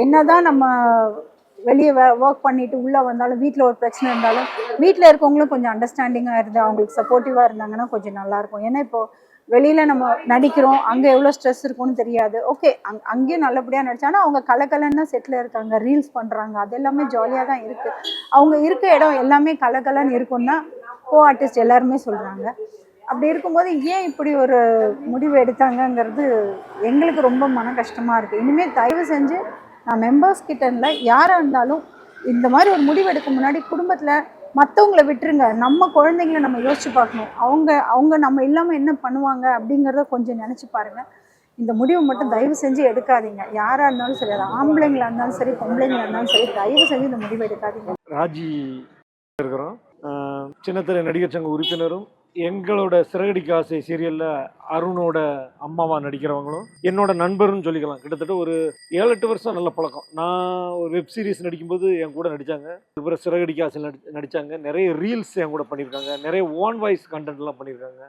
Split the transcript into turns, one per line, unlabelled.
என்னதான் நம்ம வெளியே ஒர்க் பண்ணிட்டு உள்ளே வந்தாலும் வீட்டில் ஒரு பிரச்சனை இருந்தாலும் வீட்டில் இருக்கவங்களும் கொஞ்சம் அண்டர்ஸ்டாண்டிங்காக இருந்து அவங்களுக்கு சப்போர்ட்டிவாக இருந்தாங்கன்னா கொஞ்சம் நல்லாயிருக்கும். ஏன்னா இப்போது வெளியில் நம்ம நடிக்கிறோம், அங்கே எவ்வளோ ஸ்ட்ரெஸ் இருக்கும்னு தெரியாது. ஓகே, அங்கேயும் நல்லபடியாக நடிச்சாங்கன்னா அவங்க கலக்கலன்னு தான் செட்டில் இருக்காங்க, ரீல்ஸ் பண்ணுறாங்க, அது எல்லாமே ஜாலியாக தான் இருக்குது. அவங்க இருக்க இடம் எல்லாமே கலக்கலன்னு இருக்குன்னு தான் கோ ஆர்டிஸ்ட் எல்லாருமே சொல்கிறாங்க. அப்படி இருக்கும்போது ஏன் இப்படி ஒரு முடிவு எடுத்தாங்கங்கிறது எங்களுக்கு ரொம்ப மன கஷ்டமாக இருக்குது. இனிமேல் தயவு செஞ்சு நான் மெம்பர்ஸ் கிட்ட இல்லை, யாராக இருந்தாலும் இந்த மாதிரி ஒரு முடிவு எடுக்க முன்னாடி குடும்பத்தில் மற்றவங்கள விட்டுருங்க. நம்ம குழந்தைங்கள நம்ம யோசிச்சு பார்க்கணும். அவங்க அவங்க நம்ம இல்லாமல் என்ன பண்ணுவாங்க அப்படிங்கிறத கொஞ்சம் நினச்சி பாருங்கள். இந்த முடிவு மட்டும் தயவு செஞ்சு எடுக்காதீங்க. யாராக இருந்தாலும் சரி, அது ஆம்பளைங்களா இருந்தாலும் சரி, பொம்பளைங்களா இருந்தாலும் சரி, தயவு செஞ்சு இந்த முடிவு எடுக்காதீங்க.
ராஜி இருக்கிறோம், சின்னத்திரை நடிகர் சங்க உறுப்பினரும், எங்களோட சிறகடிக்க ஆசை சீரியலில் அருணோட அம்மாவா நடிக்கிறவங்களும் என்னோட நண்பர்னு சொல்லிக்கலாம். கிட்டத்தட்ட ஒரு 7-8 வருஷம் நல்ல பழக்கம். நான் ஒரு வெப் சீரிஸ் நடிக்கும்போது என் கூட நடித்தாங்க. அதுக்கப்புறம் சிறகடிக்க ஆசையில் நடித்தாங்க. நிறைய ரீல்ஸ் என் கூட பண்ணியிருக்காங்க. நிறைய ஓன் வாய்ஸ் கண்டென்ட்லாம் பண்ணியிருக்காங்க.